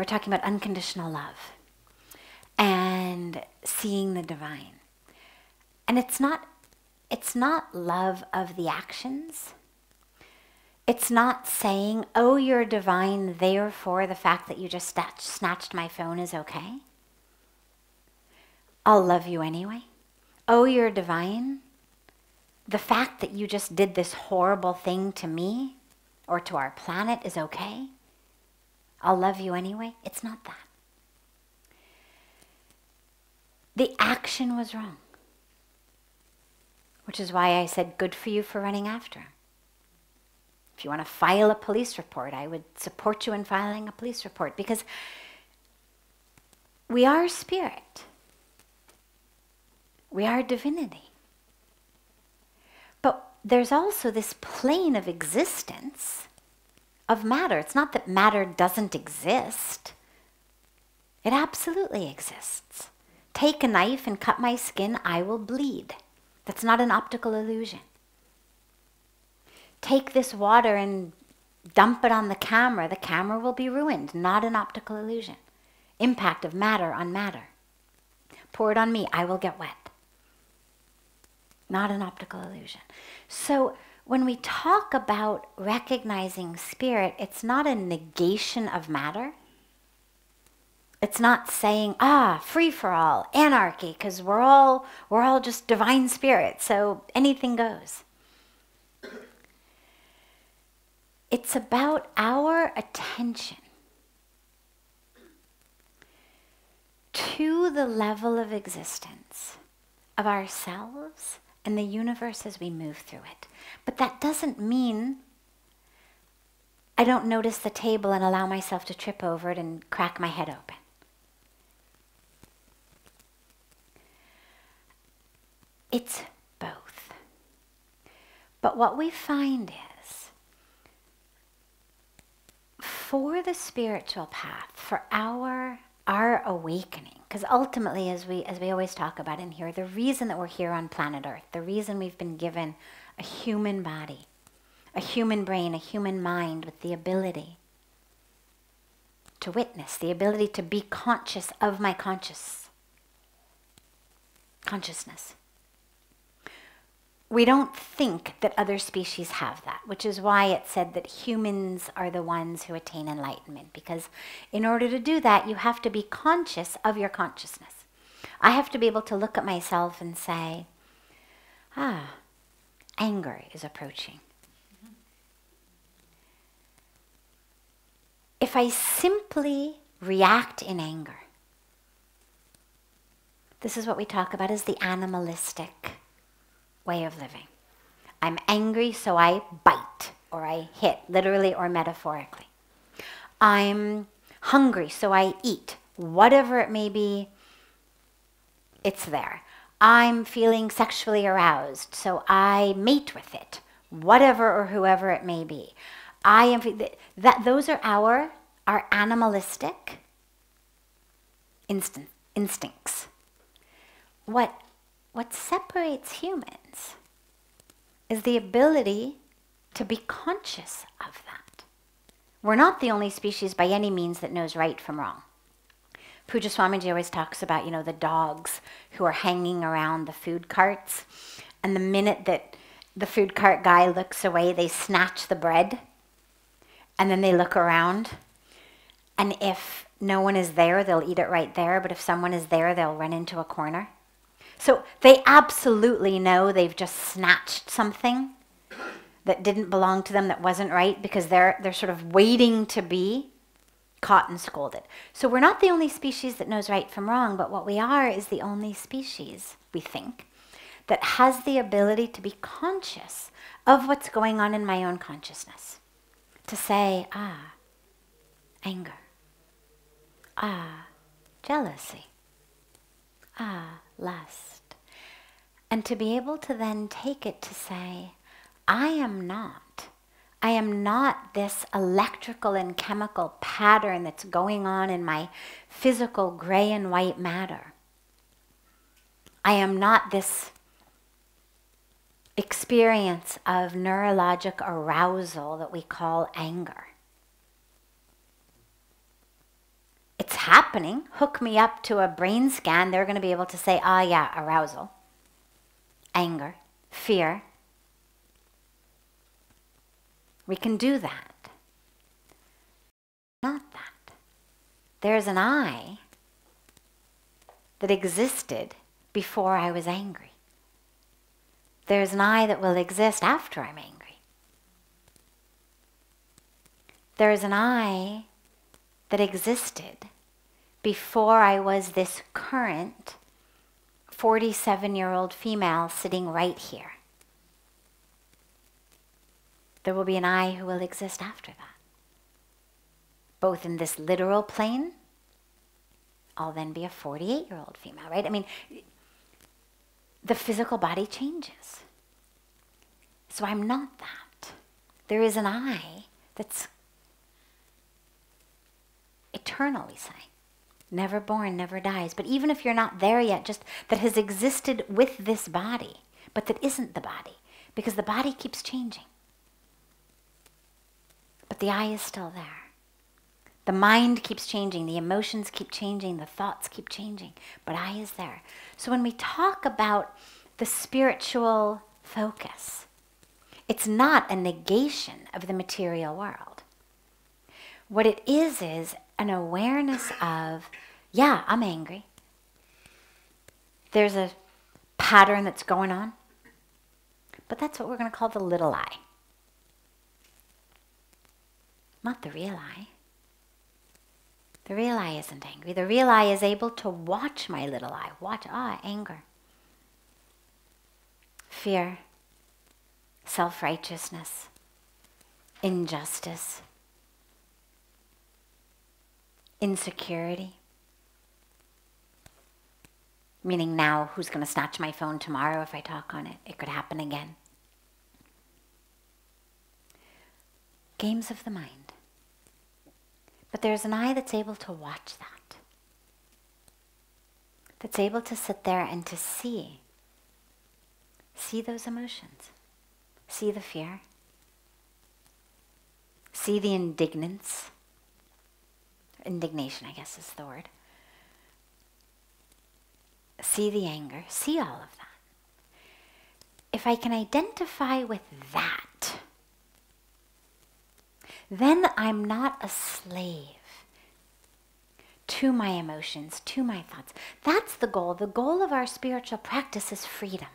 talking about unconditional love and seeing the divine. And it's not love of the actions. It's not saying, oh, you're divine, therefore the fact that you just snatched my phone is okay. I'll love you anyway. Oh, you're divine. The fact that you just did this horrible thing to me or to our planet is okay. I'll love you anyway. It's not that. The action was wrong. Which is why I said, good for you for running after him. If you want to file a police report, I would support you in filing a police report, because we are spirit. We are divinity. But there's also this plane of existence of matter. It's not that matter doesn't exist. It absolutely exists. Take a knife and cut my skin, I will bleed. That's not an optical illusion. Take this water and dump it on the camera will be ruined, not an optical illusion. Impact of matter on matter. Pour it on me, I will get wet. Not an optical illusion. So when we talk about recognizing spirit, it's not a negation of matter. It's not saying, free for all, anarchy, because we're all just divine spirit, so anything goes. It's about our attention to the level of existence of ourselves and the universe as we move through it. But that doesn't mean I don't notice the table and allow myself to trip over it and crack my head open. It's both. But what we find is, for the spiritual path, for our awakening, because ultimately, as we always talk about in here, the reason that we're here on planet Earth, the reason we've been given a human body, a human brain, a human mind with the ability to witness, the ability to be conscious of my consciousness. We don't think that other species have that, which is why it said that humans are the ones who attain enlightenment, because in order to do that, you have to be conscious of your consciousness. I have to be able to look at myself and say, anger is approaching. If I simply react in anger, this is what we talk about as the animalistic way of living. I'm angry, so I bite, or I hit, literally or metaphorically. I'm hungry, so I eat. Whatever it may be, it's there. I'm feeling sexually aroused, so I mate with it. Whatever or whoever it may be. Those are our animalistic instincts. What separates humans is the ability to be conscious of that. We're not the only species by any means that knows right from wrong. Puja Swamiji always talks about, the dogs who are hanging around the food carts, and the minute that the food cart guy looks away, they snatch the bread, and then they look around, and if no one is there, they'll eat it right there, but if someone is there, they'll run into a corner. So they absolutely know they've just snatched something that didn't belong to them, that wasn't right, because they're sort of waiting to be caught and scolded. So we're not the only species that knows right from wrong, but what we are is the only species, we think, that has the ability to be conscious of what's going on in my own consciousness. To say, anger. Jealousy. Lust. And to be able to then take it to say, I am not this electrical and chemical pattern that's going on in my physical gray and white matter. I am not this experience of neurologic arousal that we call anger. happening, hook me up to a brain scan, they're going to be able to say, ah, yeah, arousal, anger, fear. We can do that. Not that. There's an I that existed before I was angry. There's an I that will exist after I'm angry. There's an I that existed before I was this current 47-year-old female sitting right here. There will be an I who will exist after that. Both in this literal plane, I'll then be a 48-year-old female, right? I mean, the physical body changes. So I'm not that. There is an I that's eternal, we say. Never born, never dies. But even if you're not there yet, just that has existed with this body, but that isn't the body, because the body keeps changing. But the I is still there. The mind keeps changing, the emotions keep changing, the thoughts keep changing, but I is there. So when we talk about the spiritual focus, it's not a negation of the material world. What it is an awareness of, yeah, I'm angry. There's a pattern that's going on, but that's what we're going to call the little I. Not the real I. The real I isn't angry. The real I is able to watch my little I. Watch, anger. Fear. Self-righteousness. Injustice. Insecurity. Meaning now, who's going to snatch my phone tomorrow if I talk on it? It could happen again. Games of the mind. But there's an I that's able to watch that. That's able to sit there and to see. See those emotions. See the fear. See the indignance. Indignation, I guess is the word. See the anger. See all of that. If I can identify with that, then I'm not a slave to my emotions, to my thoughts. That's the goal. The goal of our spiritual practice is freedom.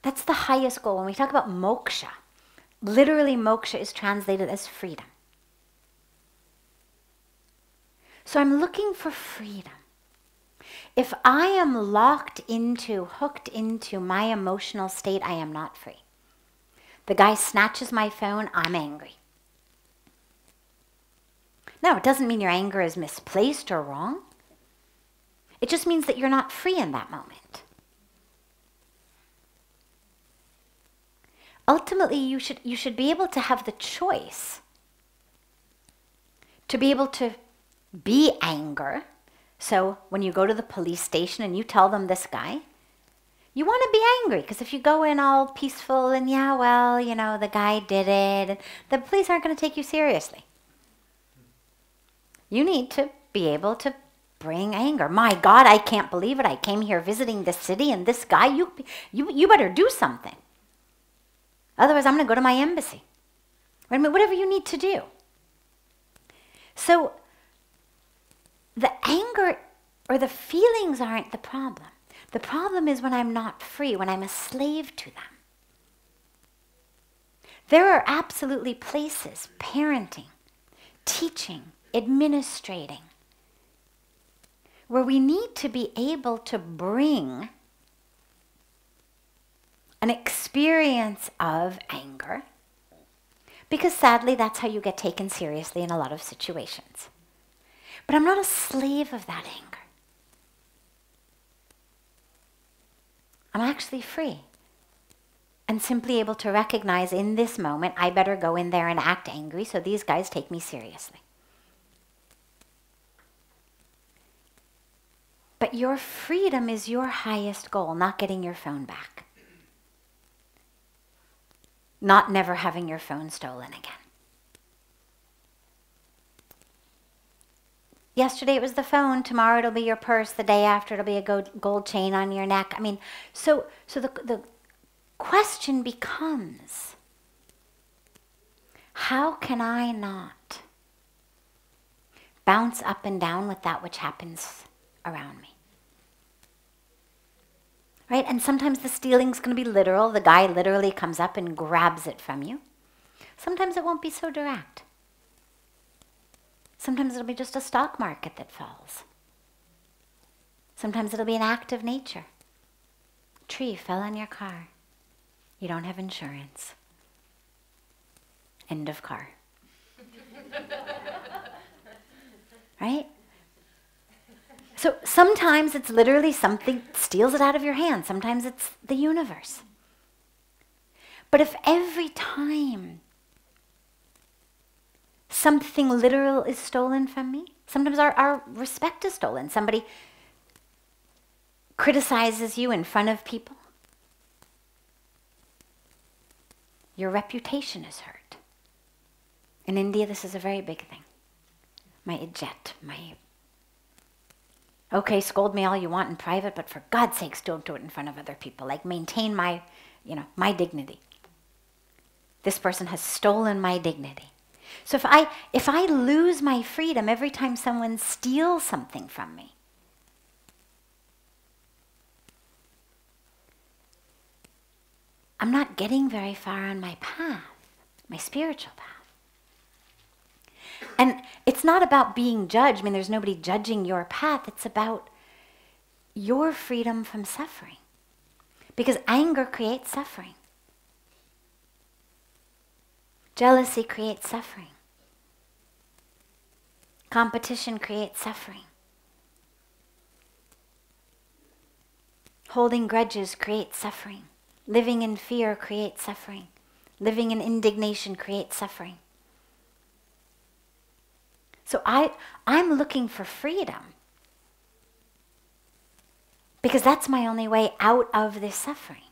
That's the highest goal. When we talk about moksha, literally moksha is translated as freedom. So I'm looking for freedom. If I am locked into, hooked into my emotional state, I am not free. The guy snatches my phone, I'm angry. No, it doesn't mean your anger is misplaced or wrong. It just means that you're not free in that moment. Ultimately, you should be able to have the choice to be able to be anger. So when you go to the police station and you tell them this guy, you want to be angry, because if you go in all peaceful and, yeah, well, you know, the guy did it, the police aren't going to take you seriously. You need to be able to bring anger. My God, I can't believe it. I came here visiting this city and this guy, you better do something. Otherwise, I'm going to go to my embassy. Whatever you need to do. So the anger or the feelings aren't the problem. The problem is when I'm not free, when I'm a slave to them. There are absolutely places, parenting, teaching, administrating, where we need to be able to bring an experience of anger, because sadly that's how you get taken seriously in a lot of situations. But I'm not a slave of that anger. I'm actually free and simply able to recognize in this moment, I better go in there and act angry so these guys take me seriously. But your freedom is your highest goal, not getting your phone back. Not never having your phone stolen again. Yesterday it was the phone, tomorrow it'll be your purse, the day after it'll be a gold chain on your neck. I mean, so the question becomes, how can I not bounce up and down with that which happens around me? Right? And sometimes the stealing's going to be literal. The guy literally comes up and grabs it from you. Sometimes it won't be so direct. Sometimes it'll be just a stock market that falls. Sometimes it'll be an act of nature. A tree fell on your car. You don't have insurance. End of car. Right? So sometimes it's literally something steals it out of your hand. Sometimes it's the universe. But if every time something literal is stolen from me, sometimes our respect is stolen. Somebody criticizes you in front of people. Your reputation is hurt. In India, this is a very big thing. My ijjat, okay, scold me all you want in private, but for God's sakes, don't do it in front of other people. Like, maintain my dignity. This person has stolen my dignity. So if I lose my freedom every time someone steals something from me, I'm not getting very far on my path, my spiritual path. And it's not about being judged. I mean, there's nobody judging your path. It's about your freedom from suffering. Because anger creates suffering. Jealousy creates suffering. Competition creates suffering. Holding grudges creates suffering. Living in fear creates suffering. Living in indignation creates suffering. So I'm looking for freedom. Because that's my only way out of this suffering.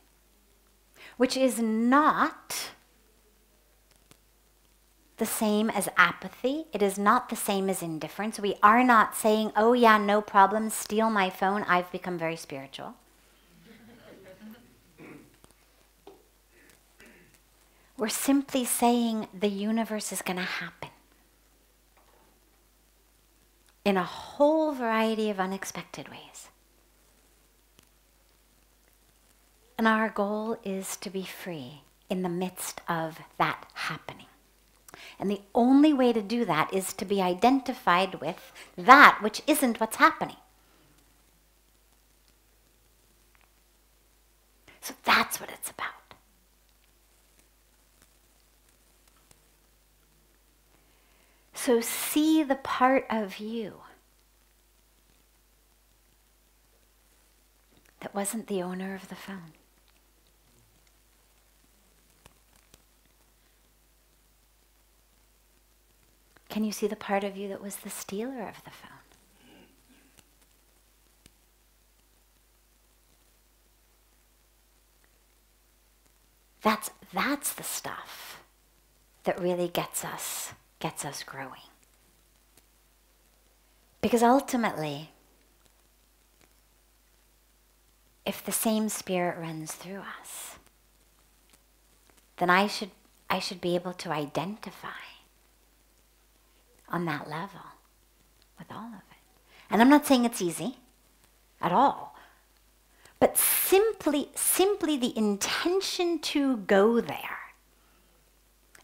Which is not the same as apathy. It is not the same as indifference. We are not saying, oh yeah, no problem, steal my phone, I've become very spiritual. We're simply saying the universe is going to happen in a whole variety of unexpected ways. And our goal is to be free in the midst of that happening. And the only way to do that is to be identified with that which isn't what's happening. So that's what it's about. So see the part of you that wasn't the owner of the phone. Can you see the part of you that was the stealer of the phone? That's the stuff that really gets us growing. Because ultimately, if the same spirit runs through us, then I should be able to identify on that level with all of it. And I'm not saying it's easy at all, but simply the intention to go there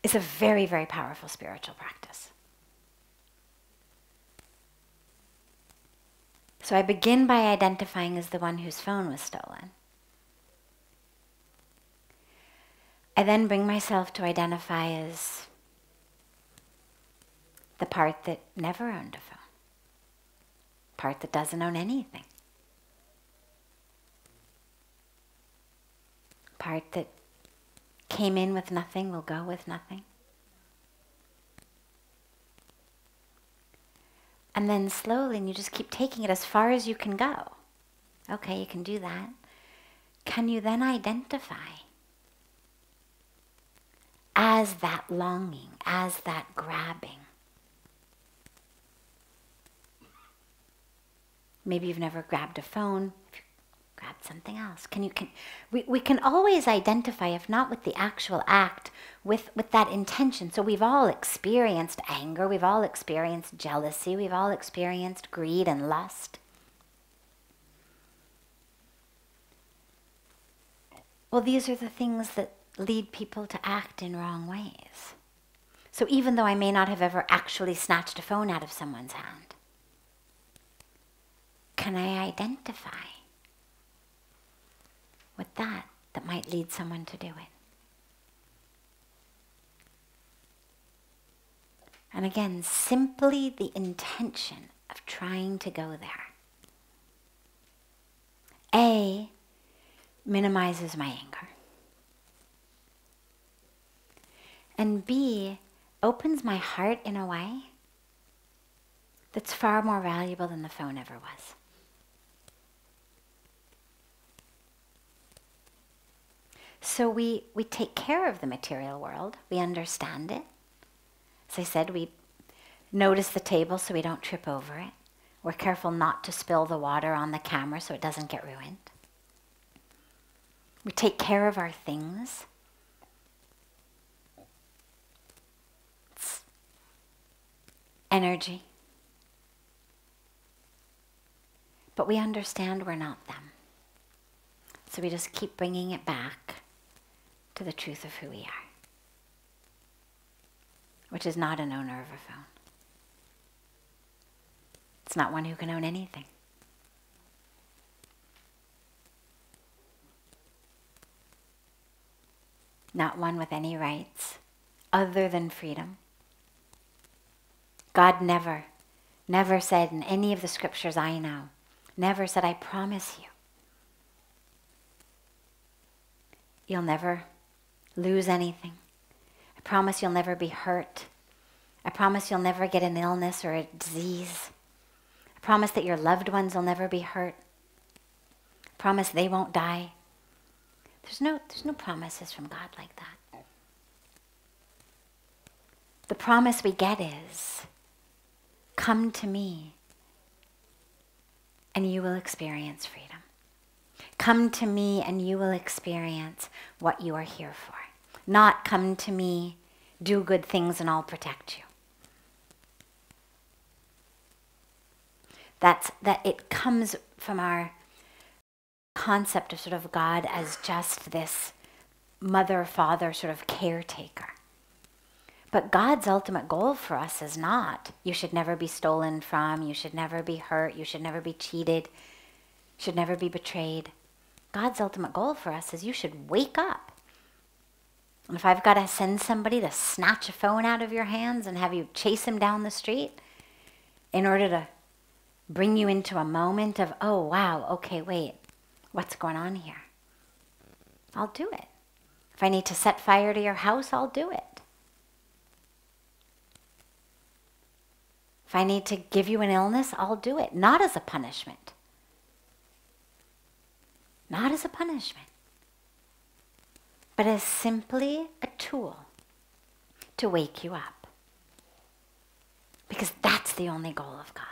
is a very, very powerful spiritual practice. So I begin by identifying as the one whose phone was stolen. I then bring myself to identify as the part that never owned a phone, part that doesn't own anything, part that came in with nothing, will go with nothing. And then slowly, and you just keep taking it as far as you can go. Okay, you can do that. Can you then identify as that longing, as that grabbing? Maybe you've never grabbed a phone. Grab something else. We can always identify, if not with the actual act, with that intention. So we've all experienced anger, we've all experienced jealousy, we've all experienced greed and lust. Well, these are the things that lead people to act in wrong ways. So even though I may not have ever actually snatched a phone out of someone's hand, can I identify with that might lead someone to do it? And again, simply the intention of trying to go there. A, minimizes my anger. And B, opens my heart in a way that's far more valuable than the phone ever was. So we take care of the material world. We understand it. As I said, we notice the table so we don't trip over it. We're careful not to spill the water on the camera so it doesn't get ruined. We take care of our things. It's energy. But we understand we're not them. So we just keep bringing it back to the truth of who we are, which is not an owner of a phone. It's not one who can own anything. Not one with any rights other than freedom. God never said in any of the scriptures I know, never said, I promise you, you'll never lose anything. I promise you'll never be hurt. I promise you'll never get an illness or a disease. I promise that your loved ones will never be hurt. I promise they won't die. There's no promises from God like that. The promise we get is, come to me and you will experience freedom. Come to me and you will experience what you are here for. Not come to me, do good things and I'll protect you. That it comes from our concept of sort of God as just this mother, father sort of caretaker. But God's ultimate goal for us is not, you should never be stolen from, you should never be hurt, you should never be cheated, you should never be betrayed. God's ultimate goal for us is you should wake up. And if I've got to send somebody to snatch a phone out of your hands and have you chase him down the street in order to bring you into a moment of, oh wow, okay, wait, what's going on here? I'll do it. If I need to set fire to your house, I'll do it. If I need to give you an illness, I'll do it. Not as a punishment. Not as a punishment. But as simply a tool to wake you up. Because that's the only goal of God.